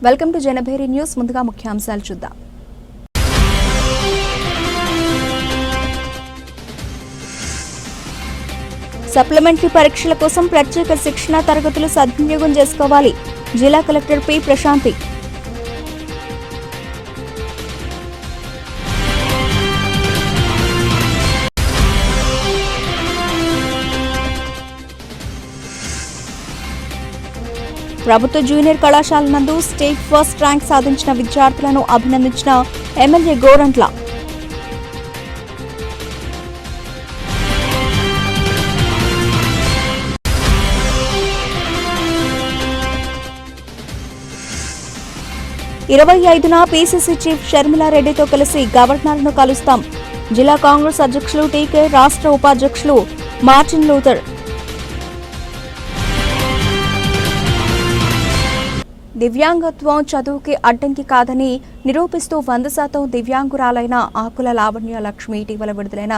Welcome to Janabheri news. ముందుగా ముఖ్యాంశాలు చూద్దాం. సప్లిమెంటరీ పరీక్షల కోసం ప్రత్యేక శిక్షణ తరగతులు సద్వినియోగం చేసుకోవాలి. జిల్లా కలెక్టర్ పి ప్రశాంతి. ప్రభుత్వ జూనియర్ కళాశాల నందు స్టేట్ ఫస్ట్ ర్యాంక్ సాధించిన విద్యార్థులను అభినందించిన ఎమ్మెల్యే గోరంట్ల. ఇరవై 25న పీసీసీ చీఫ్ షర్మిలారెడ్డితో కలిసి గవర్నర్ను కలుస్తాం. జిల్లా కాంగ్రెస్ అధ్యక్షులు టీకే, రాష్ట్ర ఉపాధ్యక్షులు మార్టిన్ లూథర్. దివ్యాంగత్వం చదువుకి అడ్డంకి కాదని నిరూపిస్తూ 100% దివ్యాంగురాలైన ఆకుల లావణ్య లక్ష్మి ఇటీవల విడుదలైన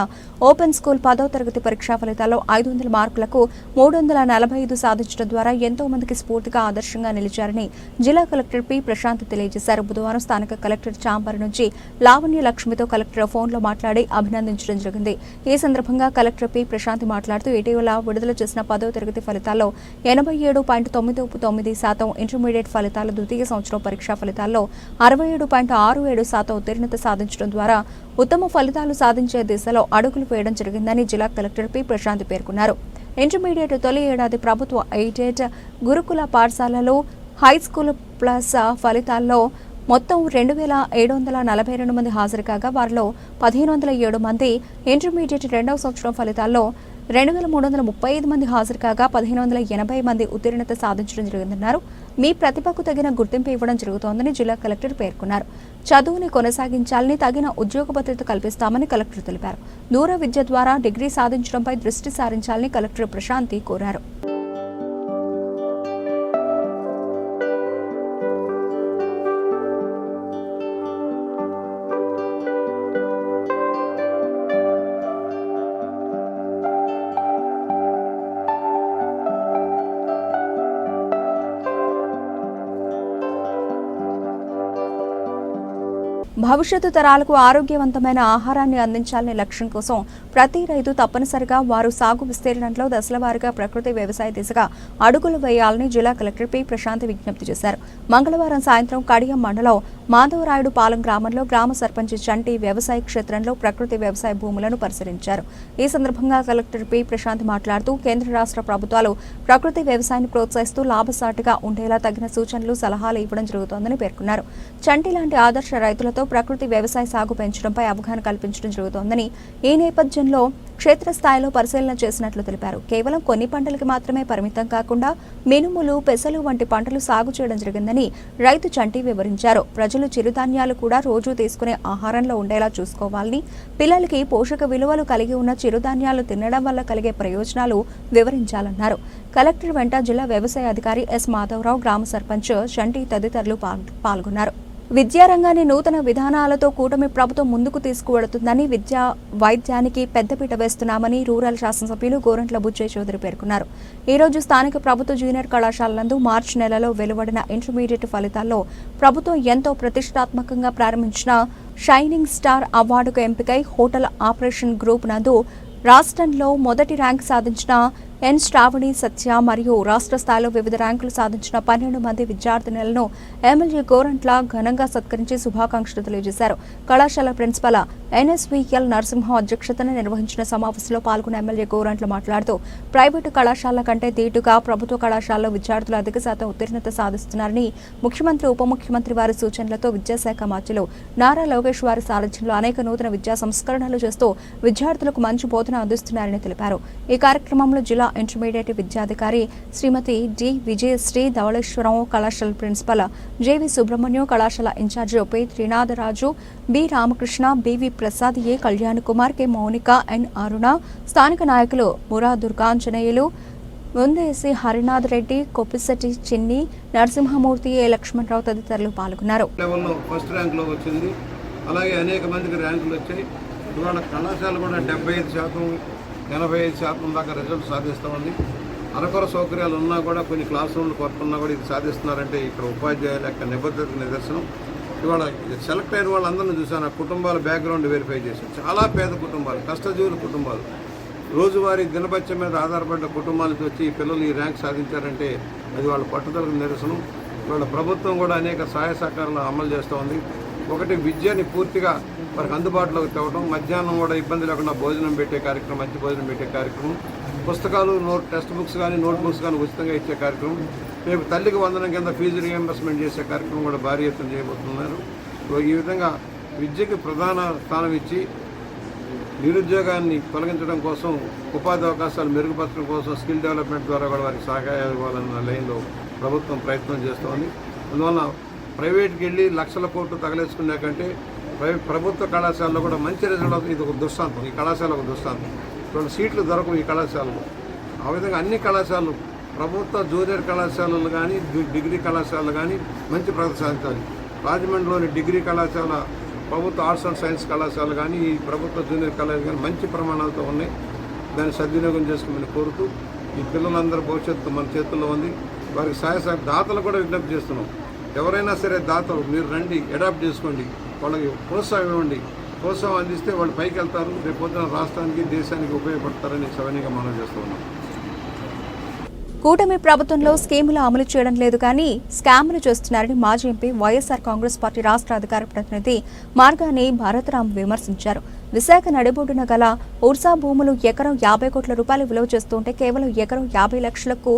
ఓపెన్ స్కూల్ 10వ తరగతి పరీక్షా ఫలితాల్లో 500 మార్కులకు 345 సాధించడం ద్వారా ఎంతో మందికి స్ఫూర్తిగా ఆదర్శంగా నిలిచారని జిల్లా కలెక్టర్ పి ప్రశాంత్ తెలియజేశారు. బుధవారం స్థానిక కలెక్టర్ చాంబర్ నుంచి లావణ్య లక్ష్మితో కలెక్టర్ ఫోన్లో మాట్లాడి అభినందించడం జరిగింది. ఈ సందర్భంగా కలెక్టర్ పి ప్రశాంత్ మాట్లాడుతూ ఇటీవల విడుదల చేసిన 10వ తరగతి ఫలితాల్లో 87.99% ఇంటర్మీడియట్ ఫలితాలు ద్వితీయ సంవత్సరం పరీక్షా ఫలితాల్లో 67.67% ఉత్తీర్ణత సాధించడం ద్వారా ఉత్తమ ఫలితాలు సాధించే దిశలో అడుగులు వేయడం జరిగిందని జిల్లా కలెక్టర్ పి ప్రశాంత్ పేర్కొన్నారు. ఇంటర్మీడియట్ తొలి ఏడాది ప్రభుత్వ ఎయిడెడ్ గురుకుల పాఠశాలలో హైస్కూల్ ప్లస్ ఫలితాల్లో మొత్తం 2742 మంది హాజరు కాగా వారిలో 1507 మంది, ఇంటర్మీడియట్ రెండవ సంవత్సరం ఫలితాల్లో 2335 మంది హాజరు కాగా 1580 మంది ఉత్తీర్ణత సాధించడం జరిగిందన్నారు. మీ ప్రతిభకు తగిన గుర్తింపు ఇవ్వడం జరుగుతోందని జిల్లా కలెక్టర్ పేర్కొన్నారు. చదువుని కొనసాగించాలని, తగిన ఉద్యోగ భద్రత కల్పిస్తామని కలెక్టర్ తెలిపారు. దూర విద్య ద్వారా డిగ్రీ సాధించడంపై దృష్టి సారించాలని కలెక్టర్ ప్రశాంతి కోరారు. భవిష్యత్తు తరాలకు ఆరోగ్యవంతమైన ఆహారాన్ని అందించాలనే లక్ష్యం కోసం ప్రతి రైతు తప్పనిసరిగా వారు సాగు విస్తీర్ణంలో దశలవారీగా ప్రకృతి వ్యవసాయ దిశగా అడుగులు వేయాలని జిల్లా కలెక్టర్ పి ప్రశాంత్ విజ్ఞప్తి చేశారు. మంగళవారం సాయంత్రం కడియం మండలం మాధవరాయుడు పాలెం గ్రామంలో గ్రామ సర్పంచ్ చంటి వ్యవసాయ క్షేత్రంలో ప్రకృతి వ్యవసాయ భూములను పరిశీలించారు. ఈ సందర్భంగా కలెక్టర్ పి ప్రశాంత్ మాట్లాడుతూ కేంద్ర రాష్ట్ర ప్రభుత్వాలు ప్రకృతి వ్యవసాయాన్ని ప్రోత్సహిస్తూ లాభసాటిగా ఉండేలా తగిన సూచనలు, సలహాలు ఇవ్వడం జరుగుతోందని పేర్కొన్నారు. చంటి లాంటి ఆదర్శ రైతులతో ప్రకృతి వ్యవసాయ సాగు పెంచడంపై అవగాహన కల్పించడం జరుగుతోందని, ఈ నేపథ్యంలో క్షేత్రస్థాయిలో పరిశీలన చేసినట్లు తెలిపారు. కేవలం కొన్ని పంటలకి మాత్రమే పరిమితం కాకుండా మినుములు, పెసలు వంటి పంటలు సాగు చేయడం జరిగిందని రైతు చంటి వివరించారు. ప్రజలు చిరుధాన్యాలు కూడా రోజు తీసుకునే ఆహారంలో ఉండేలా చూసుకోవాలని, పిల్లలకి పోషక విలువలు కలిగి ఉన్న చిరుధాన్యాలు తినడం వల్ల కలిగే ప్రయోజనాలు వివరించాలన్నారు. కలెక్టర్ వెంట జిల్లా వ్యవసాయ అధికారి ఎస్ మాధవరావు, గ్రామ సర్పంచ్ చంటి తదితరులు పాల్గొన్నారు. విద్యారంగాన్ని నూతన విధానాలతో కూటమి ప్రభుత్వం ముందుకు తీసుకువెడుతుందని, విద్యా వైద్యానికి పెద్దపీట వేస్తున్నామని రూరల్ శాసనసభ్యులు గోరంట్ల బుచ్చయ్య చౌదరి పేర్కొన్నారు. ఈ రోజు స్థానిక ప్రభుత్వ జూనియర్ కళాశాల నందు మార్చి నెలలో వెలువడిన ఇంటర్మీడియట్ ఫలితాల్లో ప్రభుత్వం ఎంతో ప్రతిష్టాత్మకంగా ప్రారంభించిన షైనింగ్ స్టార్ అవార్డుకు ఎంపికై హోటల్ ఆపరేషన్ గ్రూప్ నందు రాష్ట్రంలో మొదటి ర్యాంక్ సాధించిన ఎన్ శ్రావణి సత్య మరియు రాష్ట్ర స్థాయిలో వివిధ ర్యాంకులు సాధించిన 12 మంది విద్యార్థినులను ఎమ్మెల్యే గోరంట్ల ఘనంగా సత్కరించి శుభాకాంక్షలు తెలియజేశారు. కళాశాల ప్రిన్సిపల్ ఎన్ఎస్వీఎల్ నరసింహం అధ్యక్షతన నిర్వహించిన సమావేశంలో పాల్గొన్న ఎమ్మెల్యే గోరంట్ల మాట్లాడుతూ ప్రైవేటు కళాశాలల కంటే దీటుగా ప్రభుత్వ కళాశాలలో విద్యార్థులు అధిక శాతం ఉత్తీర్ణత సాధిస్తున్నారని, ముఖ్యమంత్రి, ఉప ముఖ్యమంత్రి వారి సూచనలతో విద్యాశాఖ మంత్రులు నారా లోకేష్ వారి సారథ్యంలో అనేక నూతన విద్యా సంస్కరణలు చేస్తూ విద్యార్థులకు మంచి బోధన అందిస్తున్నారని తెలిపారు. ఈ కార్యక్రమంలో జిల్లా ఇంటర్మీడియట్ విద్యాధికారి శ్రీమతి డి విజయశ్రీ, ధవళేశ్వరం కళాశాల ప్రిన్సిపల్ జేవి సుబ్రహ్మణ్యం, కళాశాల incharge P Trinatharaju, B Ramakrishna, B V Prasad, A Kalyan Kumar, K Mounika, N Aruna, స్థానిక నాయకులు మురా దుర్గాంజనేయులు, ముందేసి హరినాథ్ రెడ్డి, కొప్పిశెట్టి చిన్ని, నరసింహమూర్తి, ఏ లక్ష్మణరావు తదితరులు పాల్గొన్నారు. అలాగే అనేక మందికి ర్యాంకులు వచ్చాయి. ఇవాళ కళాశాల కూడా 75%, 85% దాకా రిజల్ట్ సాధిస్తూ ఉంది. అరకొర సౌకర్యాలు ఉన్నా కూడా కొన్ని క్లాస్ రూమ్లు కొరకున్నా కూడా ఇది సాధిస్తున్నారంటే ఇక్కడ ఉపాధ్యాయుల యొక్క నిబద్ధతకు నిదర్శనం. ఇవాళ సెలెక్ట్ అయిన వాళ్ళందరినీ చూశాను, ఆ కుటుంబాల బ్యాక్గ్రౌండ్ వెరిఫై చేశాను. చాలా పేద కుటుంబాలు, కష్టజీవుల కుటుంబాలు, రోజువారీ దినపత్యం మీద ఆధారపడ్డ కుటుంబాలకి వచ్చి ఈ పిల్లలు ఈ ర్యాంక్ సాధించారంటే అది వాళ్ళ పట్టుదలకు నిదర్శనం. ఇవాళ ప్రభుత్వం కూడా అనేక సహాయ సహకారాలు అమలు చేస్తూ ఉంది. ఒకటి, విద్యని పూర్తిగా వారికి అందుబాటులోకి తేవడం, మధ్యాహ్నం కూడా ఇబ్బంది లేకుండా భోజనం పెట్టే కార్యక్రమం, మంచి భోజనం పెట్టే కార్యక్రమం, పుస్తకాలు, టెక్స్ట్ బుక్స్ కానీ నోట్ బుక్స్ కానీ ఉచితంగా ఇచ్చే కార్యక్రమం, రేపు తల్లికి వందనం కింద ఫీజు రియంబర్స్మెంట్ చేసే కార్యక్రమం కూడా భారీ ఎత్తున చేయబోతున్నారు. ఈ విధంగా విద్యకి ప్రధాన స్థానం ఇచ్చి నిరుద్యోగాన్ని తొలగించడం కోసం, ఉపాధి అవకాశాలు మెరుగుపరచడం కోసం స్కిల్ డెవలప్మెంట్ ద్వారా కూడా వారికి సహాయం ఇవ్వాలన్న లైన్లో ప్రభుత్వం ప్రయత్నం చేస్తోంది. అందువల్ల ప్రైవేట్కి వెళ్ళి లక్షల కోట్లు తగలేసుకునే కంటే ప్రభుత్వ కళాశాలలో కూడా మంచి రిజల్ట్. ఇది ఒక దృష్టాంతం, ఈ కళాశాల ఒక దృష్టాంతం. రెండు సీట్లు దొరకవు ఈ కళాశాలలో. ఆ విధంగా అన్ని కళాశాలలు, ప్రభుత్వ జూనియర్ కళాశాలలు కానీ డిగ్రీ కళాశాలలు కానీ మంచి ప్రగతి సాధించాలి. రాజమండ్రిలోని డిగ్రీ కళాశాల, ప్రభుత్వ ఆర్ట్స్ అండ్ సైన్స్ కళాశాల కానీ ఈ ప్రభుత్వ జూనియర్ కళాశాల కానీ మంచి ప్రమాణాలతో ఉన్నాయి. దాన్ని సద్వినియోగం చేసుకోమని కోరుతూ, ఈ పిల్లలందరూ భవిష్యత్తు మన చేతుల్లో ఉంది. వారికి సహాయ దాతలు కూడా విజ్ఞప్తి చేస్తున్నాం. ఎవరైనా సరే దాతలు మీరు రండి, అడాప్ట్ చేసుకోండి, వాళ్ళకి ప్రోత్సాహం ఇవ్వండి. ప్రోత్సాహం అందిస్తే వాళ్ళు పైకి వెళ్తారు, రేపు పొద్దున రాష్ట్రానికి దేశానికి ఉపయోగపడతారని సవనీయంగా మనం చేస్తూ ఉన్నాం. కూటమి ప్రభుత్వంలో స్కీములు అమలు చేయడం లేదు కానీ స్కామ్లు చేస్తున్నారని మాజీ ఎంపీ వైఎస్ఆర్ కాంగ్రెస్ పార్టీ రాష్ట్ర అధికార ప్రతినిధి మార్గాని భారతరామ్ విమర్శించారు. విశాఖ నడిబొడ్డున గల ఉర్సా భూములు ఎకరం 50 కోట్ల రూపాయలు విలువ చేస్తుంటే కేవలం ఎకరం 50 లక్షలకు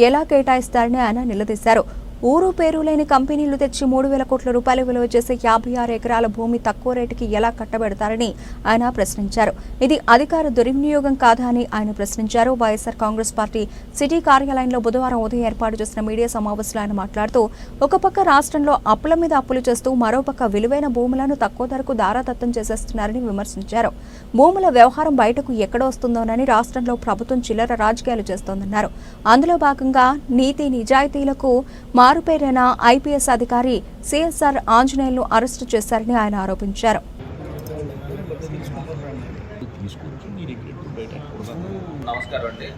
ఎలా కేటాయిస్తారని ఆయన నిలదీశారు. ఊరు పేరు లేని కంపెనీలు తెచ్చి 3,000 కోట్ల రూపాయలు విలువ చేసే 56 ఎకరాల భూమి తక్కువ రేటుకి ఎలా కట్టబెడతారని ఆయన ప్రశ్నించారు. ఇది అధికార దుర్వినియోగం కాదా అని ఆయన ప్రశ్నించారు. వైఎస్ఆర్ కాంగ్రెస్ పార్టీ సిటీ కార్యాలయంలో బుధవారం ఉదయం ఏర్పాటు చేసిన మీడియా సమావేశంలో ఆయన మాట్లాడుతూ, ఒక పక్క రాష్ట్రంలో అప్పుల మీద అప్పులు చేస్తూ మరోపక్క విలువైన భూములను తక్కువ ధరకు దారాదత్తం చేసేస్తున్నారని విమర్శించారు. భూముల వ్యవహారం బయటకు ఎక్కడ వస్తుందోనని రాష్ట్రంలో ప్రభుత్వం చిల్లర రాజకీయాలు చేస్తోందన్నారు. అందులో భాగంగా నీతి నిజాయితీలకు మారుపేరైన ఐపీఎస్ అధికారి సిఎస్ఆర్ ఆంజనేయులను అరెస్టు చేశారని ఆయన ఆరోపించారు. నమస్కారం అండి.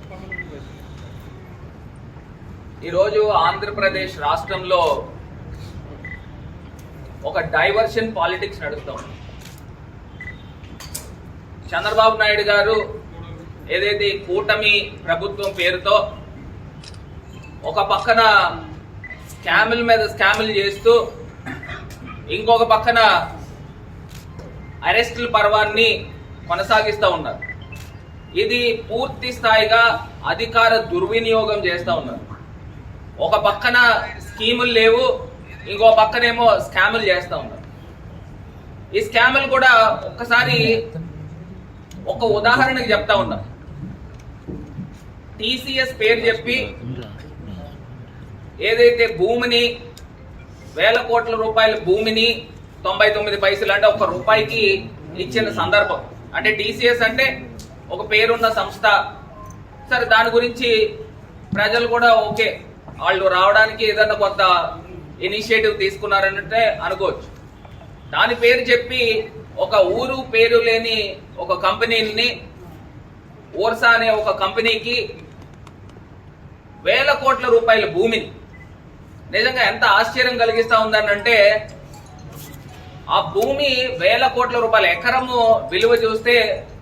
ఈరోజు ఆంధ్రప్రదేశ్ రాష్ట్రంలో ఒక డైవర్షన్ పాలిటిక్స్ నడుస్తాం. చంద్రబాబు నాయుడు గారు ఏదైతే కూటమి ప్రభుత్వం పేరుతో ఒక పక్కన స్కాముల మీద స్కాములు చేస్తూ ఇంకొక పక్కన అరెస్టుల పర్వాన్ని కొనసాగిస్తూ ఉన్నారు. ఇది పూర్తి స్థాయిగా అధికార దుర్వినియోగం చేస్తూ ఉన్నారు. ఒక పక్కన స్కీములు లేవు, ఇంకో పక్కనేమో స్కాములు చేస్తూ ఉన్నారు. ఈ స్కాములు కూడా ఒక్కసారి ఒక ఉదాహరణకి చెప్తా ఉన్నా. టీసీఎస్ పేరు చెప్పి ఏదైతే భూమిని 1,000 కోట్ల రూపాయల భూమిని 99 పైసలు అంటే ₹1 ఇచ్చిన సందర్భం. అంటే టీసీఎస్ అంటే ఒక పేరున్న సంస్థ. సరే, దాని గురించి ప్రజలు కూడా ఓకే, వాళ్ళు రావడానికి ఏదన్నా కొంత ఇనిషియేటివ్ తీసుకున్నారనంటే అనుకోవచ్చు. దాని పేరు చెప్పి ఒక ఊరు పేరు లేని ఒక కంపెనీని, ఓర్సా అనే ఒక కంపెనీకి 1,000 కోట్ల రూపాయల భూమిని, నిజంగా ఎంత ఆశ్చర్యం కలిగిస్తా ఉందనంటే ఆ భూమి 1,000 కోట్ల రూపాయల ఎకరము విలువ చూస్తే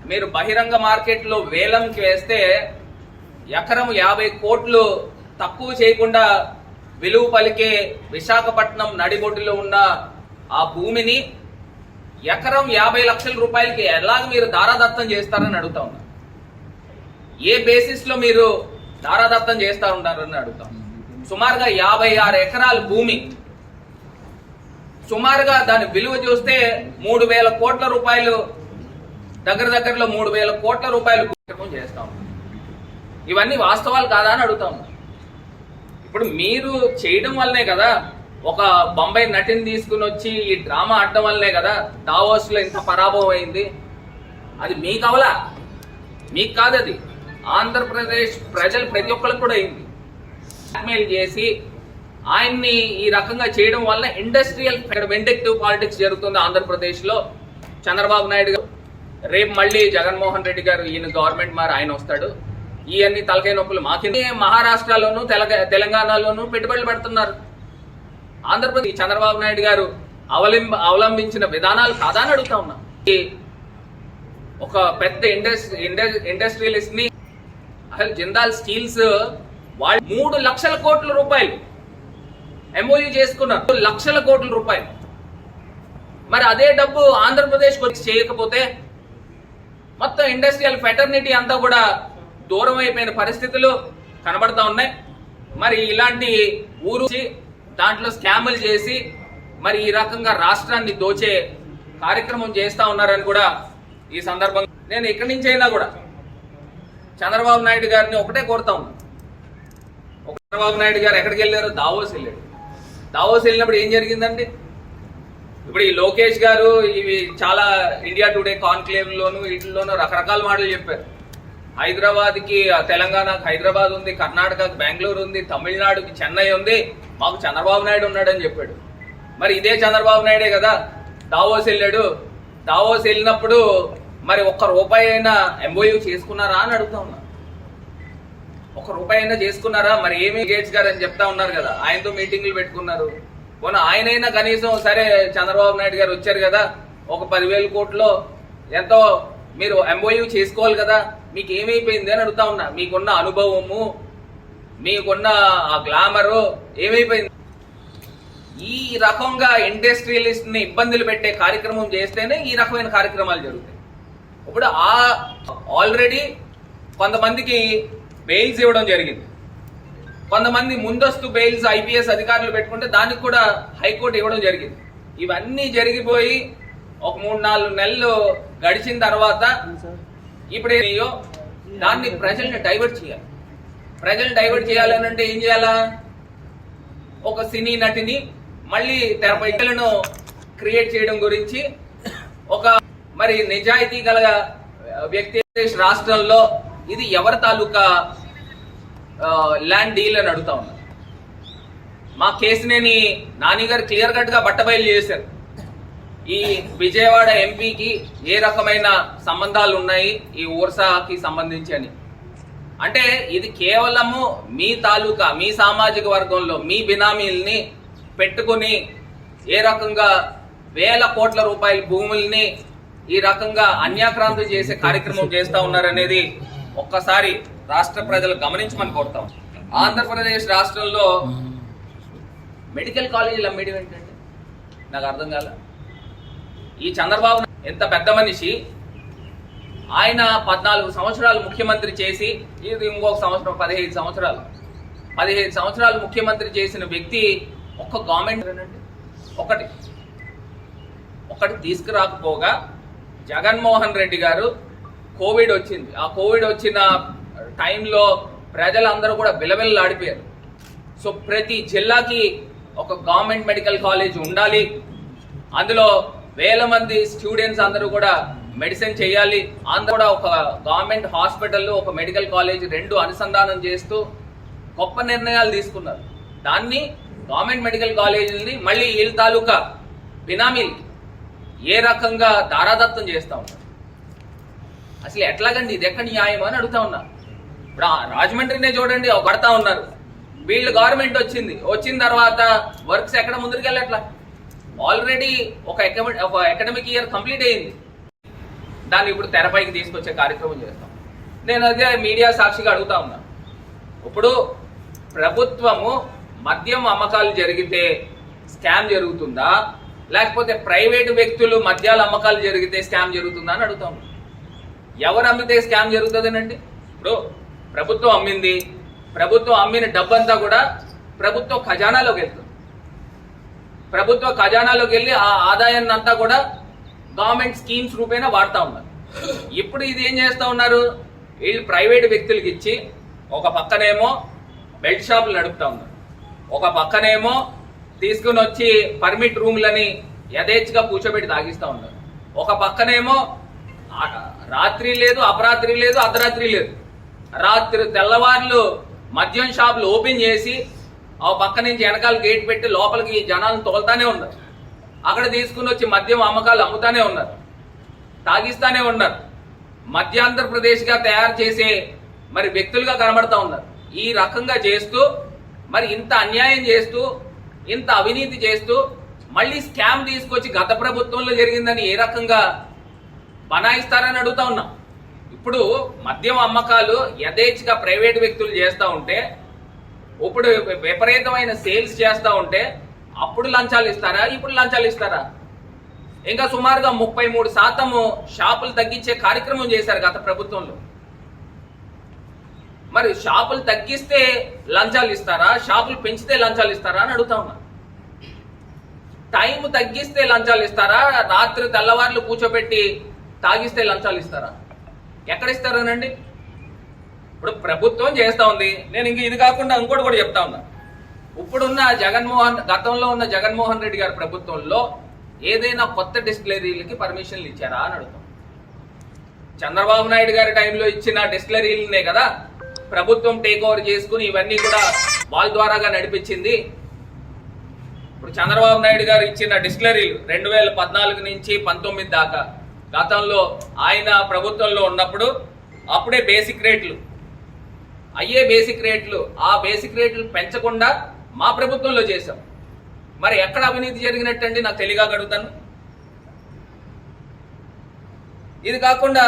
మీరు బహిరంగ మార్కెట్లో వేలంకి వేస్తే ఎకరం 50 కోట్లు తక్కువ చేయకుండా విలువ పలికే విశాఖపట్నం నడిబొడ్డులో ఉన్న ఆ భూమిని ఎకరం 50 లక్షల రూపాయలకి ఎలాగ మీరు దారాదత్తం చేస్తారని అడుగుతా ఉన్నా. ఏ బేసిస్ లో మీరు దారాదత్తం చేస్తా ఉంటారని అడుగుతాం. సుమారుగా 56 ఎకరాల భూమి, సుమారుగా దాని విలువ చూస్తే 3,000 కోట్ల రూపాయలు, దగ్గరలో 3,000 కోట్ల రూపాయలు చేస్తా ఉన్నాం. ఇవన్నీ వాస్తవాలు కాదా అని అడుగుతాం. ఇప్పుడు మీరు చేయడం వల్లనే కదా, ఒక బొంబాయి నటిని తీసుకుని వచ్చి ఈ డ్రామా ఆడడం వల్లనే కదా దావోస్ లో ఇంత పరాభవం అయింది. అది మీకు అవలా, మీకు కాదు, అది ఆంధ్రప్రదేశ్ ప్రజలు ప్రతి ఒక్కరికి కూడా అయింది. బ్లాక్మెయిల్ చేసి ఆయన్ని ఈ రకంగా చేయడం వల్ల ఇండస్ట్రియల్ వెండక్టివ్ పాలిటిక్స్ జరుగుతుంది ఆంధ్రప్రదేశ్ లో. చంద్రబాబు నాయుడు గారు రేపు మళ్ళీ జగన్మోహన్ రెడ్డి గారు ఈయన గవర్నమెంట్ మారి ఆయన వస్తాడు. ఇవన్నీ తలకాయ నొప్పులు మాకి మహారాష్ట్రలోను తెలంగాణలోను పెట్టుబడులు పెడుతున్నారు. ఆంధ్రప్రదేశ్ చంద్రబాబు నాయుడు గారు అవలంబించిన విధానాలు కాదా అని అడుగుతా ఉన్నా. ఒక పెద్ద ఇండస్ట్రియలిస్ట్ ని అసలు జిందాల్ స్టీల్స్ వాళ్ళు 3 లక్షల కోట్ల రూపాయలు ఎంఓయూ చేసుకున్నారు. 3 లక్షల కోట్ల రూపాయలు. మరి అదే డబ్బు ఆంధ్రప్రదేశ్ చేయకపోతే మొత్తం ఇండస్ట్రియల్ ఫెటర్నిటీ అంతా కూడా దూరం అయిపోయిన పరిస్థితులు కనబడతా ఉన్నాయి. మరి ఇలాంటి ఊరు దాంట్లో స్కాములు చేసి మరి ఈ రకంగా రాష్ట్రాన్ని దోచే కార్యక్రమం చేస్తా ఉన్నారని కూడా ఈ సందర్భంగా నేను ఇక్కడి నుంచి అయినా కూడా చంద్రబాబు నాయుడు గారిని ఒకటే కోరుతా ఉన్నా. చంద్రబాబు నాయుడు గారు ఎక్కడికి వెళ్ళారు? దావోస్ వెళ్ళాడు. దావోస్ వెళ్ళినప్పుడు ఏం జరిగిందండి? ఇప్పుడు ఈ లోకేష్ గారు ఇవి చాలా ఇండియా టుడే కాన్క్లేవ్ లోను వీటిల్లోనూ రకరకాల మాటలు చెప్పారు. హైదరాబాద్కి తెలంగాణకు హైదరాబాద్ ఉంది, కర్ణాటకకు బెంగళూరు ఉంది, తమిళనాడుకి చెన్నై ఉంది, మాకు చంద్రబాబు నాయుడు ఉన్నాడని చెప్పాడు. మరి ఇదే చంద్రబాబు నాయుడే కదా దావోస్ వెళ్ళాడు. దావోస్ వెళ్ళినప్పుడు మరి ₹1 అయినా ఎంఓయూ చేసుకున్నారా అని అడుగుతా ఉన్నా. ₹1 అయినా చేసుకున్నారా? మరి ఏమి గేట్స్ గారు అని చెప్తా ఉన్నారు కదా, ఆయనతో మీటింగ్లు పెట్టుకున్నారు. పోనీ ఆయనైనా కనీసం సరే చంద్రబాబు నాయుడు గారు వచ్చారు కదా, ఒక 10,000 కోట్లు ఎంతో మీరు ఎంఓయూ చేసుకోవాలి కదా, మీకు ఏమైపోయింది అని అడుగుతా ఉన్నా. మీకున్న అనుభవము, మీకున్న ఆ గ్లామరు ఏమైపోయింది? ఈ రకంగా ఇండస్ట్రియలిస్ట్ ని ఇబ్బందులు పెట్టే కార్యక్రమం చేస్తేనే ఈ రకమైన కార్యక్రమాలు జరుగుతాయి. ఇప్పుడు ఆల్రెడీ కొంతమందికి బెయిల్స్ ఇవ్వడం జరిగింది. కొంతమంది ముందస్తు బెయిల్స్ ఐపీఎస్ అధికారులు పెట్టుకుంటే దానికి కూడా హైకోర్టు ఇవ్వడం జరిగింది. ఇవన్నీ జరిగిపోయి ఒక 3-4 నెలలు గడిచిన తర్వాత ఇప్పుడేయో దాన్ని ప్రజల్ని డైవర్ట్ చేయాలి. ప్రజల్ని డైవర్ట్ చేయాలని అంటే ఏం చేయాలా? ఒక సినీ నటిని మళ్ళీ తెరపైలను క్రియేట్ చేయడం గురించి ఒక మరి నిజాయితీ గల వ్యక్తి రాష్ట్రంలో ఇది ఎవరి తాలూకా ల్యాండ్ డీల్ అని అడుగుతా ఉన్నారు. మా కేసునేని నాని గారు క్లియర్ కట్ గా బట్టబయలు చేశారు. ఈ విజయవాడ ఎంపీకి ఏ రకమైన సంబంధాలు ఉన్నాయి ఈ ఊర్సాకి సంబంధించి అని. అంటే ఇది కేవలము మీ తాలూకా మీ సామాజిక వర్గంలో మీ బినామీల్ని పెట్టుకుని ఏ రకంగా వేల కోట్ల రూపాయల భూముల్ని ఈ రకంగా అన్యాక్రాంతం చేసే కార్యక్రమం చేస్తా ఉన్నారనేది ఒక్కసారి రాష్ట్ర ప్రజలు గమనించమని కోరుతాం. ఆంధ్రప్రదేశ్ రాష్ట్రంలో మెడికల్ కాలేజీలు అమ్మేయడం ఏంటంటే నాకు అర్థం కాల. ఈ చంద్రబాబు ఎంత పెద్ద మనిషి, ఆయన 14 సంవత్సరాలు ముఖ్యమంత్రి చేసి ఇది ఇంకొక సంవత్సరం 15 సంవత్సరాలు ముఖ్యమంత్రి చేసిన వ్యక్తి ఒక్క గవర్నమెంట్ ఒకటి తీసుకురాకపోగా జగన్మోహన్ రెడ్డి గారు కోవిడ్ వచ్చింది. ఆ కోవిడ్ వచ్చిన టైంలో ప్రజలందరూ కూడా బిలబిల్లాడిపోయారు. సో ప్రతి జిల్లాకి ఒక గవర్నమెంట్ మెడికల్ కాలేజ్ ఉండాలి, అందులో వేల మంది స్టూడెంట్స్ అందరూ కూడా మెడిసిన్ చేయాలి, అందరూ కూడా ఒక గవర్నమెంట్ హాస్పిటల్ ఒక మెడికల్ కాలేజ్ 2 అనుసంధానం చేస్తూ గొప్ప నిర్ణయాలు తీసుకున్నారు. దాన్ని గవర్నమెంట్ మెడికల్ కాలేజీని మళ్ళీ వీళ్ళ తాలూకా బినామీలు ఏ రకంగా దారాదత్తం చేస్తా ఉన్నారు. అసలు ఎట్లాగండి ఇది ఎక్కడ న్యాయం అని అడుగుతా ఉన్నా. ఇప్పుడు రాజమండ్రినే చూడండి కడతా ఉన్నారు. వీళ్ళు గవర్నమెంట్ వచ్చిన తర్వాత వర్క్స్ ఎక్కడ ముందుకెళ్ళట్లా. ఆల్రెడీ ఒక అకాడమిక్ ఇయర్ కంప్లీట్ అయింది, దాన్ని ఇప్పుడు తెరపైకి తీసుకొచ్చే కార్యక్రమం చేస్తాం. నేను అదే మీడియా సాక్షిగా అడుగుతా ఉన్నా. ఇప్పుడు ప్రభుత్వము మద్యం అమ్మకాలు జరిగితే స్కామ్ జరుగుతుందా, లేకపోతే ప్రైవేటు వ్యక్తులు మద్యాల అమ్మకాలు జరిగితే స్కామ్ జరుగుతుందా అని అడుగుతా ఉన్నా. ఎవరు అమ్మితే స్కామ్ జరుగుతుందనండి? ఇప్పుడు ప్రభుత్వం అమ్మింది, ప్రభుత్వం అమ్మిన డబ్బంతా కూడా ప్రభుత్వ ఖజానాలోకి వెళ్తుంది. ప్రభుత్వ ఖజానాలోకి వెళ్ళి ఆ ఆదాయాన్ని అంతా కూడా గవర్నమెంట్ స్కీమ్స్ రూపేణా వాడుతూ ఉన్నారు. ఇప్పుడు ఇది ఏం చేస్తూ ఉన్నారు, వీళ్ళు ప్రైవేటు వ్యక్తులకి ఇచ్చి ఒక పక్కనేమో బెల్ట్ షాపులు నడుపుతా ఉన్నారు, ఒక పక్కనేమో తీసుకుని వచ్చి పర్మిట్ రూమ్లని యథేచ్ఛగా కూర్చోబెట్టి తాగిస్తూ ఉన్నారు, ఒక పక్కనేమో రాత్రి లేదు, అపరాత్రి లేదు, అర్ధరాత్రి లేదు, రాత్రి తెల్లవారులు మద్యం షాపులు ఓపెన్ చేసి ఆ పక్క నుంచి వెనకాల గేట్ పెట్టి లోపలికి జనాలను తోలుతానే ఉన్నారు. అక్కడ తీసుకుని వచ్చి మద్యం అమ్మకాలు అమ్ముతానే ఉన్నారు, తాగిస్తానే ఉన్నారు. మధ్యాంధ్రప్రదేశ్గా తయారు చేసే మరి వ్యక్తులుగా కనబడతా ఉన్నారు. ఈ రకంగా చేస్తూ మరి ఇంత అన్యాయం చేస్తూ ఇంత అవినీతి చేస్తూ మళ్ళీ స్కామ్ తీసుకొచ్చి గత ప్రభుత్వంలో జరిగిందని ఏ రకంగా బనాయిస్తారని అడుగుతా ఉన్నాం. ఇప్పుడు మద్యం అమ్మకాలు యథేచ్ఛగా ప్రైవేట్ వ్యక్తులు చేస్తూ ఉంటే, ఇప్పుడు విపరీతమైన సేల్స్ చేస్తూ ఉంటే అప్పుడు లంచాలు ఇస్తారా, ఇప్పుడు లంచాలు ఇస్తారా? ఇంకా సుమారుగా 33% షాపులు తగ్గించే కార్యక్రమం చేశారు గత ప్రభుత్వంలో. మరి షాపులు తగ్గిస్తే లంచాలు ఇస్తారా, షాపులు పెంచితే లంచాలు ఇస్తారా అని అడుగుతా ఉన్నా. టైం తగ్గిస్తే లంచాలు ఇస్తారా, రాత్రి తెల్లవార్లు కూర్చోబెట్టి తాగిస్తే లంచాలు ఇస్తారా? ఎక్కడ ఇస్తారనండి? ఇప్పుడు ప్రభుత్వం చేస్తా ఉంది. నేను ఇంక ఇది కాకుండా ఇంకోటి కూడా చెప్తా ఉన్నా. ఇప్పుడున్న గతంలో ఉన్న జగన్మోహన్ రెడ్డి గారి ప్రభుత్వంలో ఏదైనా కొత్త డిస్టిలరీలకి పర్మిషన్లు ఇచ్చారా అని అడుగుతాం. చంద్రబాబు నాయుడు గారి టైంలో ఇచ్చిన డిస్టిలరీలనే కదా ప్రభుత్వం టేక్ ఓవర్ చేసుకుని ఇవన్నీ కూడా వాళ్ళ ద్వారాగా నడిపించింది. ఇప్పుడు చంద్రబాబు నాయుడు గారు ఇచ్చిన డిస్టిలరీలు 2014 నుంచి 19 దాకా గతంలో ఆయన ప్రభుత్వంలో ఉన్నప్పుడు అప్పుడే బేసిక్ రేట్లు ఆ బేసిక్ రేట్లు పెంచకుండా మా ప్రభుత్వంలో చేశాం. మరి ఎక్కడ అవినీతి జరిగినట్టండి నాకు తెలియగా అడుగుతాను. ఇది కాకుండా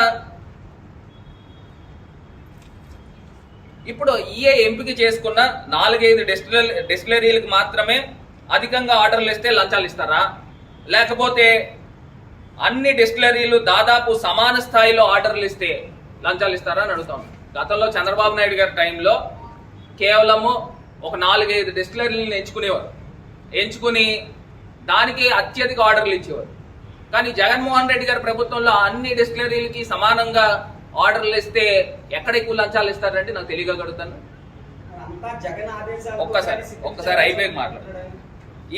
ఇప్పుడు ఈఏ ఎంపిక చేసుకున్న 4-5 డిస్టిలరీలకు మాత్రమే అధికంగా ఆర్డర్లు ఇస్తే లంచాలు ఇస్తారా, లేకపోతే అన్ని డిస్టిలరీలు దాదాపు సమాన స్థాయిలో ఆర్డర్లు ఇస్తే లంచాలు ఇస్తారా అని అడుగుతాం. గతంలో చంద్రబాబు నాయుడు గారి టైంలో కేవలము ఒక 4-5 డిస్టిలరీలను ఎంచుకుని దానికి అత్యధిక ఆర్డర్లు ఇచ్చేవారు. కానీ జగన్మోహన్ రెడ్డి గారి ప్రభుత్వంలో అన్ని డిస్టిలరీలకి సమానంగా ఆర్డర్లు ఇస్తే ఎక్కడ ఎక్కువ లంచాలు ఇస్తారంటే నాకు తెలియగలుగుతాను. ఒక్కసారి అయిపోయి మాట్లాడు.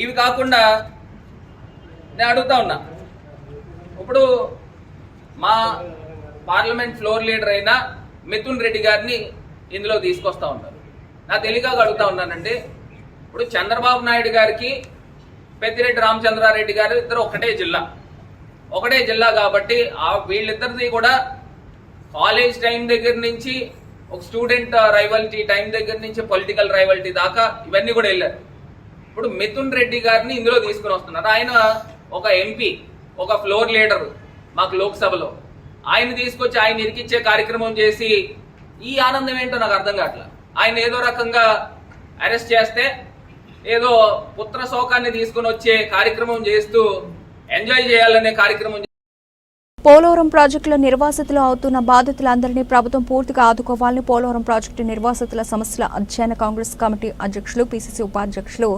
ఇవి కాకుండా నేను అడుగుతా ఉన్నా, ఇప్పుడు మా పార్లమెంట్ ఫ్లోర్ లీడర్ అయిన మిథున్ రెడ్డి గారిని ఇందులో తీసుకొస్తా ఉన్నారు. నాకు తెలియక అడుగుతా ఉన్నానండి. ఇప్పుడు చంద్రబాబు నాయుడు గారికి పెద్దిరెడ్డి రామచంద్రారెడ్డి గారు ఇద్దరు ఒకటే జిల్లా కాబట్టి వీళ్ళిద్దరిది కూడా కాలేజ్ టైం దగ్గర నుంచి ఒక స్టూడెంట్ రైవల్టీ టైం దగ్గర నుంచి పొలిటికల్ రైవల్టీ దాకా ఇవన్నీ కూడా వెళ్ళారు. ఇప్పుడు మిథున్ రెడ్డి గారిని ఇందులో తీసుకుని వస్తున్నారు. ఆయన ఒక ఎంపీ, ఒక ఫ్లోర్ లీడర్ మాకు లోక్సభలో. ఆయన తీసుకొచ్చి ఆయన ఇరికిచ్చే కార్యక్రమం చేసి ఈ ఆనందం ఏంటో నాకు అర్థం కావట్లేదు. ఆయన ఏదో రకంగా అరెస్ట్ చేస్తే ఏదో పుత్ర శోకాన్ని తీసుకుని వచ్చే కార్యక్రమం చేస్తూ ఎంజాయ్ చేయాలనే కార్యక్రమం. పోలవరం ప్రాజెక్టులో నిర్వాసితులు అవుతున్న బాధితులందరినీ ప్రభుత్వం పూర్తిగా ఆదుకోవాలని పోలవరం ప్రాజెక్టు నిర్వాసితుల సమస్యల అధ్యయన కాంగ్రెస్ కమిటీ అధ్యక్షులు, పిసిసి ఉపాధ్యక్షులు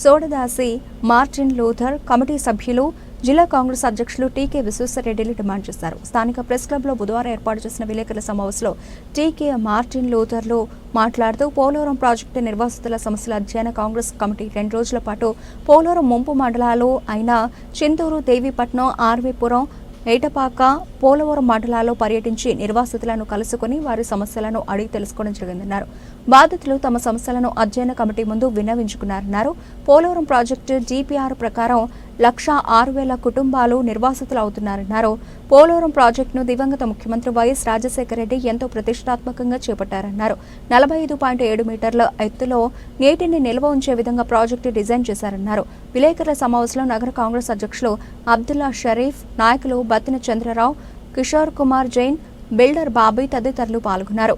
సోడదాసి మార్టిన్ లూథర్, కమిటీ సభ్యులు, జిల్లా కాంగ్రెస్ అధ్యక్షులు టీకే విశ్వేశ్వరరెడ్డిలు డిమాండ్ చేశారు. స్థానిక ప్రెస్ క్లబ్లో బుధవారం ఏర్పాటు చేసిన విలేకరుల సమావేశంలో టీకే మార్టిన్ లూథర్లు మాట్లాడుతూ పోలవరం ప్రాజెక్టు నిర్వాసితుల సమస్యల అధ్యయన కాంగ్రెస్ కమిటీ 2 రోజుల పాటు పోలవరం ముంపు మండలాలు అయిన చింతూరు, దేవీపట్నం, ఆర్వీపురం, ఏటపాక, పోలవరం మండలాల్లో పర్యటించి నిర్వాసితులను కలుసుకుని వారి సమస్యలను అడిగి తెలుసుకోవడం జరిగిందన్నారు. బాధితులు తమ సమస్యలను అధ్యయన కమిటీ ముందు విన్నవించుకున్నారన్నారు. పోలవరం ప్రాజెక్టు డిపిఆర్ ప్రకారం 1,06,000 కుటుంబాలు నిర్వాసితులు అవుతున్నారన్నారు. పోలవరం ప్రాజెక్టును దివంగత ముఖ్యమంత్రి వైఎస్ రాజశేఖర రెడ్డి ఎంతో ప్రతిష్టాత్మకంగా చేపట్టారన్నారు. 45.7 మీటర్ల ఎత్తులో నీటిని నిల్వ ఉంచే విధంగా ప్రాజెక్టు డిజైన్ చేశారన్నారు. విలేకరుల సమావేశంలో నగర కాంగ్రెస్ అధ్యక్షులు అబ్దుల్లా షరీఫ్, నాయకులు బత్తిన చంద్రరావు, కిషోర్ కుమార్ జైన్, బిల్డర్ బాబీ తదితరులు పాల్గొన్నారు.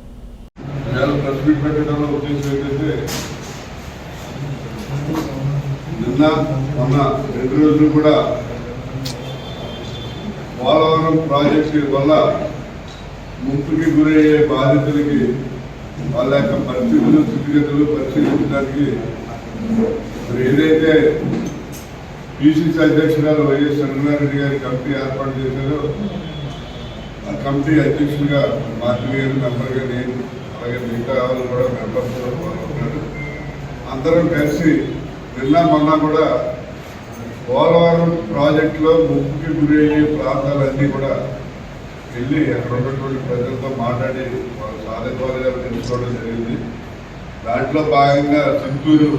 నిన్న మొన్న 2 రోజులు కూడా పోలవరం ప్రాజెక్టు వల్ల ముంపుకి గురయ్యే బాధితులకి వాళ్ళ యొక్క పరిస్థితులు, స్థితిగతులు పరిశీలించడానికి ఏదైతే పిసిసి అధ్యక్షురాలు వైఎస్ చంద్రబాబు గారి కమిటీ ఏర్పాటు చేశారో ఆ కమిటీ అధ్యక్షుడిగా మార్టిన్ గారు, మెంబర్గా నేను, అలాగే మిగతా వాళ్ళు కూడా మెంబర్స్ పాల్గొన్నారు. అందరం కలిసి నిన్న మొన్న కూడా పోలవరం ప్రాజెక్టులో ముంపుకి గురయ్యే ప్రాంతాలన్నీ కూడా వెళ్ళి అక్కడ ఉన్నటువంటి ప్రజలతో మాట్లాడి వాళ్ళ సాధకాలుగా తెలుసుకోవడం జరిగింది. దాంట్లో భాగంగా చింతూరు,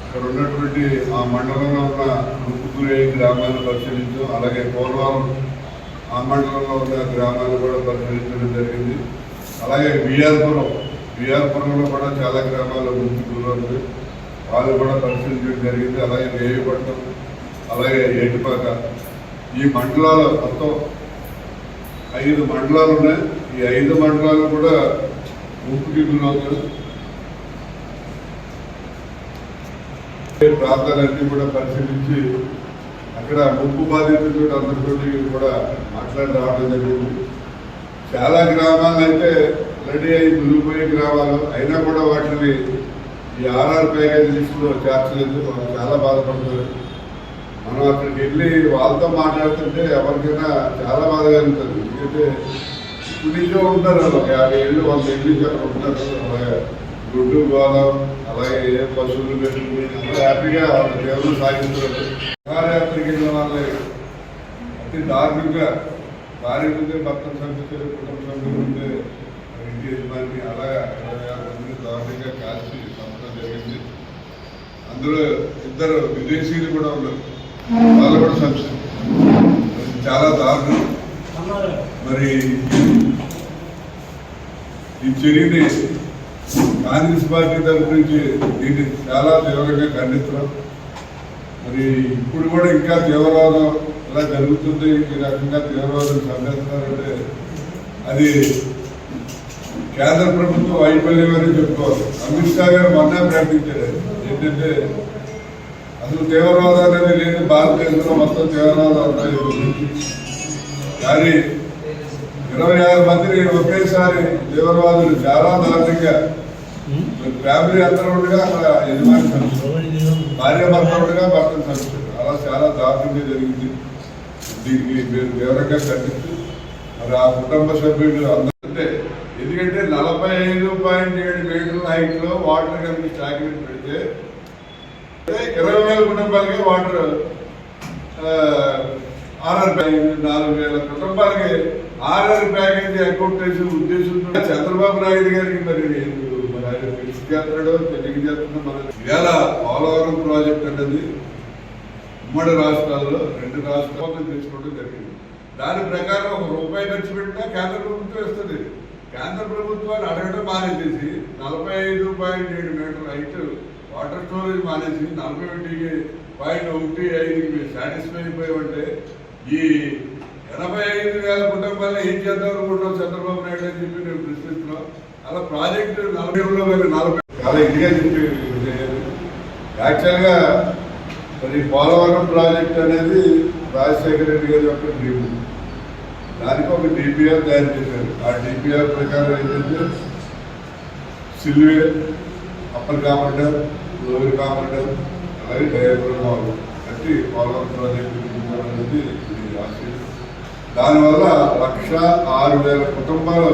ఇక్కడ ఉన్నటువంటి ఆ మండలంలో ఉన్న ముంపుకి గురయ్యే గ్రామాలను పరిశీలించాం. అలాగే పోలవరం ఆ మండలంలో ఉన్న గ్రామాలు కూడా పరిశీలించడం జరిగింది. అలాగే విఆర్పురంలో కూడా చాలా గ్రామాల్లో ముందుకు గురవుతుంది, వాళ్ళు కూడా పరిశీలించడం జరిగింది. అలాగే దేవిపట్నం, అలాగే ఏటిపాక, ఈ మండలాలు మొత్తం 5 మండలాలు ఉన్నాయి. ఈ 5 మండలాలు కూడా ముంపుకి గురవుతుంది. ప్రాంతాలన్నీ కూడా పరిశీలించి అక్కడ ముంపు బాధితులతో అందరితో కూడా మాట్లాడి రావడం జరిగింది. చాలా గ్రామాలు అయితే రెడీ అయి మునిగిపోయే గ్రామాలు అయినా కూడా వాటిని ఈ ఆర్ఆర్ ప్యాకేజ్ లిస్టులో చేర్చలేదు. వాళ్ళు చాలా బాధపడుతున్నారు. మనం అక్కడికి వెళ్ళి వాళ్ళతో మాట్లాడుతుంటే ఎవరికైనా చాలా బాధ కలుగుతుంది. ఎందుకంటే ఇప్పుడు నుంచో ఉంటారు, వాళ్ళు 50 ఏళ్ళు 100 ఏళ్ళు నుంచి అక్కడ ఉంటారు. అలాగే గుడ్డు గోదాం, అలాగే ఏ పశువులు పెట్టుకుని అందరూ హ్యాపీగా వాళ్ళ జీవనం సాగిస్తున్నారు. విహారయాత్రకి వెళ్ళిన వాళ్ళే అతి దారుణంగా భార్య ఉంటే భర్తను చంపించారు, కుటుంబ సభ్యులు ఉంటే ఇంటి యజమాని, అలాగే 26 మందిని దారుణంగా కాల్చి చంపడం జరిగింది. అందులో 2 విదేశీయులు కూడా ఉన్నారు, వాళ్ళు కూడా చంపారు. చాలా దారుణం. మరి ఈ చర్యని కాంగ్రెస్ పార్టీ తరఫు నుంచి దీన్ని చాలా తీవ్రంగా ఖండిస్తున్నాం. మరి ఇప్పుడు కూడా ఇంకా తీవ్రవాదం ఇలా జరుగుతుంది, ఈ రకంగా తీవ్రవాదం సంధిస్తున్నారంటే అది కేంద్ర ప్రభుత్వం వైఫల్యం అని చెప్పుకోవాలి. అమిత్ షా గారు మొన్న ప్రకటించారు ఏంటంటే అసలు తీవ్రవాదం అనేది లేదు, భారతదేశంలో మొత్తం తీవ్రవాదం ఉన్నాయి. కానీ 26 మందిని ఒకేసారి తీవ్రవాదులు చాలా దారుణంగా ఫ్యామిలీ అందరూ ఉండగా అక్కడ యజమాని చంపారు, భార్య భర్త ఉండగా భర్తను చంపారు. అలా చాలా దారుణంగా జరిగింది. దీనికి మీరు వివరంగా ఖండిస్తూ మరి ఆ కుటుంబ సభ్యులు అందరూ అంటే ఎందుకంటే 45.7 మీటర్ల హైట్ లో వాటర్ కనుక స్టాగ్నెంట్ పెడితే 20,000 కుటుంబాలకి వాటర్ ఆర్ఆర్ ప్యాకేజ్ 4,000 కుటుంబాలకి ఆర్ఆర్ ప్యాకేజీ అకౌంట్ చేసే ఉద్దేశంతో చంద్రబాబు నాయుడు గారికి మరి ఆయన పిలిచి చేస్తున్నాడో తెలియక చేస్తున్నా మన ఇవాళ పోలవరం ప్రాజెక్ట్ అనేది ఉమ్మడి రాష్ట్రాల్లో 2 రాష్ట్రాలు తీసుకోవడం జరిగింది. దాని ప్రకారం ₹1 ఖర్చు పెట్టినా కేంద్ర ప్రభుత్వం ఇస్తుంది. కేంద్ర ప్రభుత్వాన్ని అడగడం మానేసేసి 45.7 మీటర్ల హైట్ వాటర్ స్టోరేజ్ మానేసి 41.15 సాటిస్ఫై అయిపోయామంటే ఈ 85,000 కుటుంబాలను ఏం చేద్దాం అనుకుంటున్నాం చంద్రబాబు నాయుడు అని చెప్పి నేను ప్రశ్నిస్తున్నాం. అలా ప్రాజెక్టు 40 చాలా ఇదిగా చెప్పి యాక్చువల్గా మరి పోలవరం ప్రాజెక్ట్ అనేది రాజశేఖర రెడ్డి గారి యొక్క డ్రీమ్. దానికి ఒక డిపిఆర్ తయారు చేశారు. ఆ డిపిఆర్ ప్రకారం ఏంటంటే సిల్వే, అప్పర్ కామండర్, లోయర్ కామండర్, అలాగే డయాఫ్రమ్ వాల్ కట్టి పోలవరం ప్రాజెక్టు అనేది రాసి దానివల్ల 106,000 కుటుంబాలు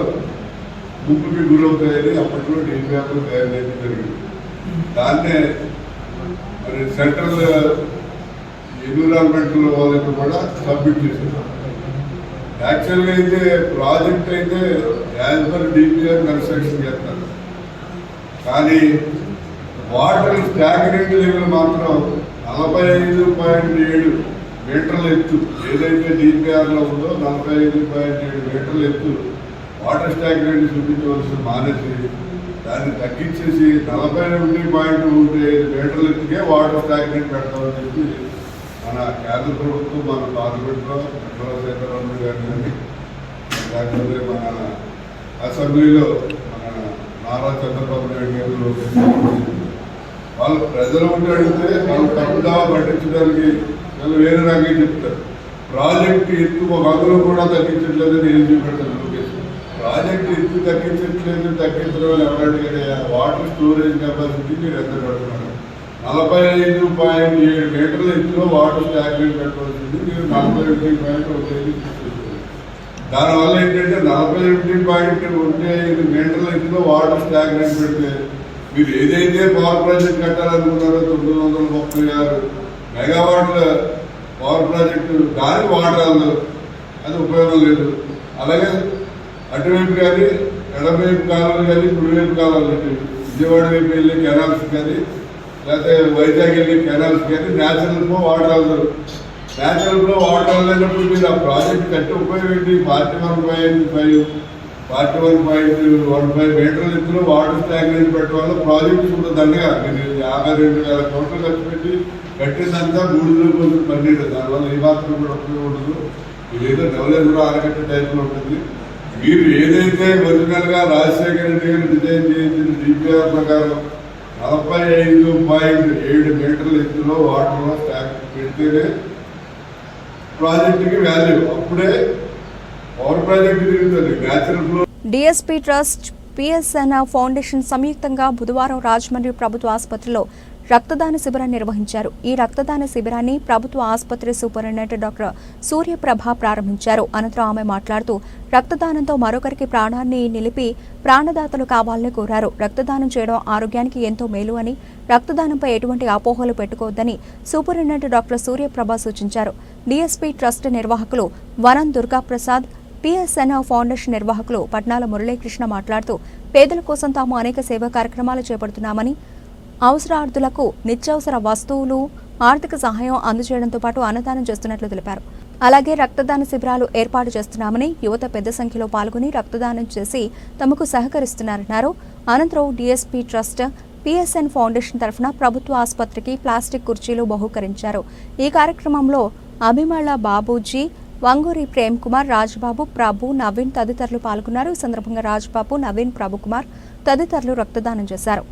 ముంపుకి గురవుతాయని అప్పట్లో డిపిఆర్లో తయారు చేయడం జరిగింది. దాన్నే మరి సెంట్రల్ ఎన్విరాన్మెంటల్ వాళ్ళకి కూడా సబ్మిట్ చేశారు. యాక్చువల్గా అయితే ప్రాజెక్ట్ అయితే యాజ్ పర్ డిపిఆర్ కన్స్ట్రక్షన్ చేస్తారు, కానీ వాటర్ స్టాగ్నెంట్ లెవెల్ మాత్రం 45.7 మీటర్ల ఎత్తు ఏదైతే డిపిఆర్లో ఉందో 45.7 మీటర్ల ఎత్తు వాటర్ స్టాగ్నెంట్ చూపించవలసిన మానేసి దాన్ని తగ్గించేసి 41.15 మీటర్ల ఎత్తుకే వాటర్ స్టాగ్నెంట్ పెడతామని చెప్పి మన కేంద్ర ప్రభుత్వం మన పార్లమెంట్లో నిర్మలా సీతారామన్ గారిని కానీ లేకపోతే మన అసెంబ్లీలో మన నారా చంద్రబాబు నాయుడు గారు వాళ్ళు ప్రజలు ఉండి అడిగితే వాళ్ళు తప్పుదావా పట్టించడానికి వాళ్ళు వేరే రకంగా చెప్తారు. ప్రాజెక్టు ఎత్తు ఒక అందులో కూడా తగ్గించట్లేదని ఏం చూపెడతారు లోకేష్. ప్రాజెక్టు ఎత్తు తగ్గించడం ఎవరంటే వాటర్ స్టోరేజ్ కెపాసిటీ మీరు ఎంత పెడుతున్నారు? 45.7 మీటర్ల ఎత్తులో వాటర్ స్టాగ్నెంట్ పెట్టవలసింది మీరు 41.15 దానివల్ల ఏంటంటే 41.15 మీటర్ల ఎత్తులో వాటర్ స్టాగ్నెంట్ పెడితే మీరు ఏదైతే పవర్ ప్రాజెక్ట్ కట్టాలనుకున్నారో 936 మెగావాట్ల పవర్ ప్రాజెక్టు దాని వాడాలి, అది ఉపయోగం లేదు. అలాగే అటువైపు కానీ ఎడమవైపు కాలువలు కానీ కుడివైపు కాలువలు విజయవాడ వైపు వెళ్ళి కెనాల్స్ కానీ లేకపోతే వైజాగ్ వెళ్ళి కెనాల్స్ కానీ న్యాచురల్ ఫ్లో వాడాలి. న్యాచురల్ ఫ్లో వాడాలన్నప్పుడు మీరు ఆ ప్రాజెక్ట్ కట్టి ఉపయోగించి 41.5 41.15 మీటర్ల ఎత్తులో వాటర్ స్టాగ్నేజ్ పెట్టడం వల్ల ప్రాజెక్టు కూడా దండగా మీరు 52,000 కోట్లు ఖర్చు పెట్టి కట్టిందంతా బూడిలో కొంచెం పన్నీరు, దానివల్ల ఏ మాత్రం కూడా ఉపయోగం ఉండదు. ఇదేదో డెవలప్మెంట్ ఆరగట్ట టైప్లో ఉంటుంది. మీరు ఏదైతే ఒరిజినల్ గా రాజశేఖర రెడ్డి గారు డిజైన్ చేసిన డిపిఆర్ ప్రకారం 45.7 మీటర్ల ఎత్తులో వాటర్లో స్టాక్ పెడితేనే ప్రాజెక్టుకి వాల్యూ, అప్పుడే పవర్ ప్రాజెక్టు తిరుగుతుంది. Natural flow. DSP trust, PSN foundation సంయుక్తంగా బుధవారం రాజమండ్రి ప్రభుత్వ ఆసుపత్రిలో రక్తదాన శిబిరాన్ని నిర్వహించారు. ఈ రక్తదాన శిబిరాన్ని ప్రభుత్వ ఆసుపత్రి సూపరింటెండెంట్ డాక్టర్ సూర్యప్రభ ప్రారంభించారు. అనంతరం ఆమె మాట్లాడుతూ రక్తదానంతో మరొకరికి ప్రాణాన్ని నిలిపి ప్రాణదాతలు కావాలని కోరారు. రక్తదానం చేయడం ఆరోగ్యానికి ఎంతో మేలు అని, రక్తదానంపై ఎటువంటి అపోహలు పెట్టుకోవద్దని సూపరింటెండెంట్ డాక్టర్ సూర్యప్రభ సూచించారు. డిఎస్పీ ట్రస్ట్ నిర్వాహకులు వనం దుర్గాప్రసాద్, పిఎస్ఎన్ ఫౌండేషన్ నిర్వాహకులు పట్నాల మురళీకృష్ణ మాట్లాడుతూ పేదల కోసం తాము అనేక సేవా కార్యక్రమాలు చేపడుతున్నామని, అవసరార్థులకు నిత్యావసర వస్తువులు, ఆర్థిక సహాయం అందజేయడంతో పాటు అన్నదానం చేస్తున్నట్లు తెలిపారు. అలాగే రక్తదాన శిబిరాలు ఏర్పాటు చేస్తున్నామని, యువత పెద్ద సంఖ్యలో పాల్గొని రక్తదానం చేసి తమకు సహకరిస్తున్నారన్నారు. అనంతరం డిఎస్పీ ట్రస్ట్, పిఎస్ఎన్ ఫౌండేషన్ తరఫున ప్రభుత్వ ఆసుపత్రికి ప్లాస్టిక్ కుర్చీలు బహూకరించారు. ఈ కార్యక్రమంలో అభిమళ బాబూజీ, వంగూరి ప్రేమ్ కుమార్, రాజ్బాబు, ప్రభు, నవీన్ తదితరులు పాల్గొన్నారు. ఈ సందర్భంగా రాజ్బాబు, నవీన్, ప్రభుకుమార్ తదితరులు రక్తదానం చేశారు.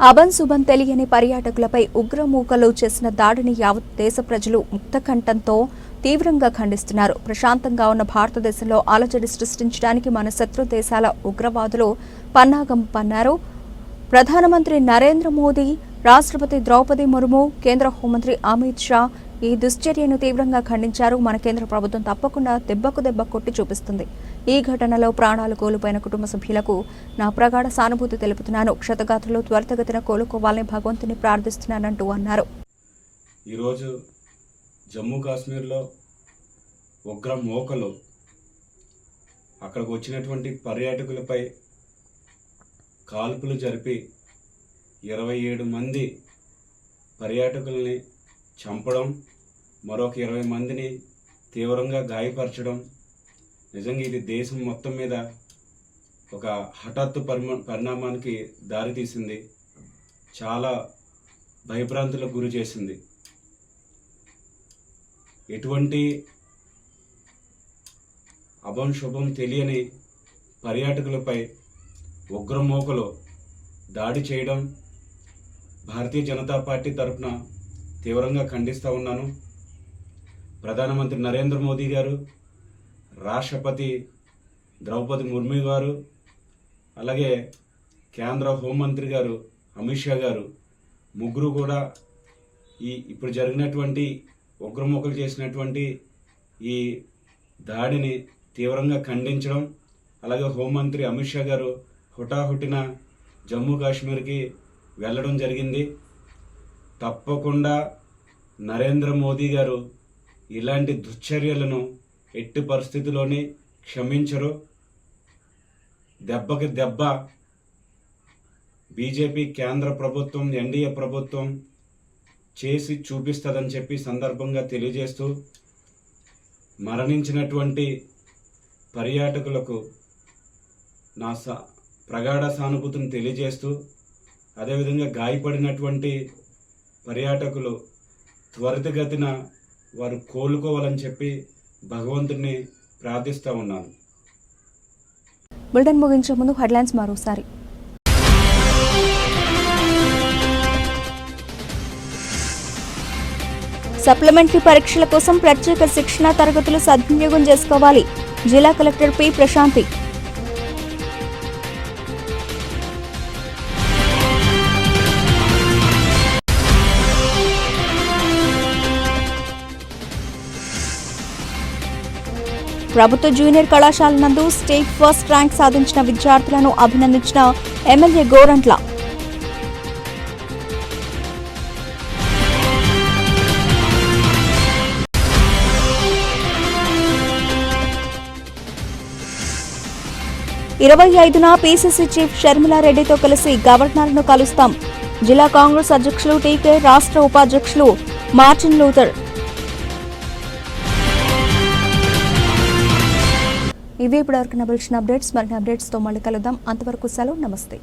అభంశుభం తెలియని పర్యాటకులపై ఉగ్రమూకలు చేసిన దాడిని యావత్ దేశ ప్రజలు ముక్తకంఠంతో తీవ్రంగా ఖండిస్తున్నారు. ప్రశాంతంగా ఉన్న భారతదేశంలో అలజడి సృష్టించడానికి మన శత్రు దేశాల ఉగ్రవాదులు పన్నాగం పన్నారు. ప్రధానమంత్రి నరేంద్ర మోదీ, రాష్ట్రపతి ద్రౌపది ముర్ము, కేంద్ర హోంమంత్రి అమిత్ షా ఈ దుశ్చర్యను తీవ్రంగా ఖండించారు. మన కేంద్ర ప్రభుత్వం తప్పకుండా దెబ్బకు దెబ్బ కొట్టి చూపిస్తుంది. ఈ ఘటనలో ప్రాణాలు కోల్పోయిన కుటుంబ సభ్యులకు నా ప్రగాఢ సానుభూతి తెలుపుతున్నాను. క్షతగాత్రులు త్వరితగతిన కోలుకోవాలని భగవంతుని ప్రార్థిస్తున్నానంటూ అన్నారు. ఈరోజు జమ్మూ కాశ్మీర్లో ఉగ్ర మోకలు అక్కడికి వచ్చినటువంటి పర్యాటకులపై కాల్పులు జరిపి 27 మంది పర్యాటకుల్ని చంపడం, మరొక 20 మందిని తీవ్రంగా గాయపరచడం నిజంగా ఇది దేశం మొత్తం మీద ఒక హఠాత్తు పరిణామానికి దారితీసింది. చాలా భయభ్రాంతులకు గురి చేసింది. ఎటువంటి అభంశుభం తెలియని పర్యాటకులపై ఉగ్రమోకలు దాడి చేయడం భారతీయ జనతా పార్టీ తరఫున తీవ్రంగా ఖండిస్తూ ఉన్నాను. ప్రధానమంత్రి నరేంద్ర మోదీ గారు, రాష్ట్రపతి ద్రౌపది ముర్ము గారు, అలాగే కేంద్ర హోంమంత్రి గారు అమిత్ షా గారు ముగ్గురు కూడా ఇప్పుడు జరిగినటువంటి ఉగ్రమూకలు చేసినటువంటి ఈ దాడిని తీవ్రంగా ఖండించడం, అలాగే హోంమంత్రి అమిత్ షా గారు హుటాహుటిన జమ్మూ కాశ్మీర్కి వెళ్ళడం జరిగింది. తప్పకుండా నరేంద్ర మోదీ గారు ఇలాంటి దుశ్చర్యలను ఎట్టి పరిస్థితిలోని క్షమించరు. దెబ్బకి దెబ్బ బీజేపీ కేంద్ర ప్రభుత్వం, ఎన్డీఏ ప్రభుత్వం చేసి చూపిస్తుందని చెప్పి సందర్భంగా తెలియజేస్తూ మరణించినటువంటి పర్యాటకులకు నా ప్రగాఢ సానుభూతిని తెలియజేస్తూ, అదేవిధంగా గాయపడినటువంటి పర్యాటకులు త్వరితగతిన వారు కోలుకోవాలని చెప్పి భగవంతుడిని ప్రార్థిస్తూ ఉన్నాను. బులెటిన్ ముగించే ముందు హెడ్లైన్స్ మరోసారి. సప్లిమెంటరీ పరీక్షల కోసం ప్రత్యేక శిక్షణా తరగతులు సద్వినియోగం చేసుకోవాలి. జిల్లా కలెక్టర్ పి ప్రశాంతి. ప్రభుత్వ జూనియర్ కళాశాల నందు స్టేట్ ఫస్ట్ ర్యాంక్ సాధించిన విద్యార్థులను అభినందించిన ఎమ్మెల్యే గోరంట్ల. ఇరవై 25న పీసీసీ చీఫ్ షర్మిలారెడ్డితో కలిసి గవర్నర్ను కలుస్తాం. జిల్లా కాంగ్రెస్ అధ్యక్షులు టీకే, రాష్ట్ర ఉపాధ్యక్షులు మార్టిన్ లూథర్. ఇవే ఇప్పటివరకు నబిల్చిన అప్డేట్స్. మరిన్ని అప్డేట్స్తో మళ్ళీ కలుద్దాం. అంతవరకు సెలవు. నమస్తే.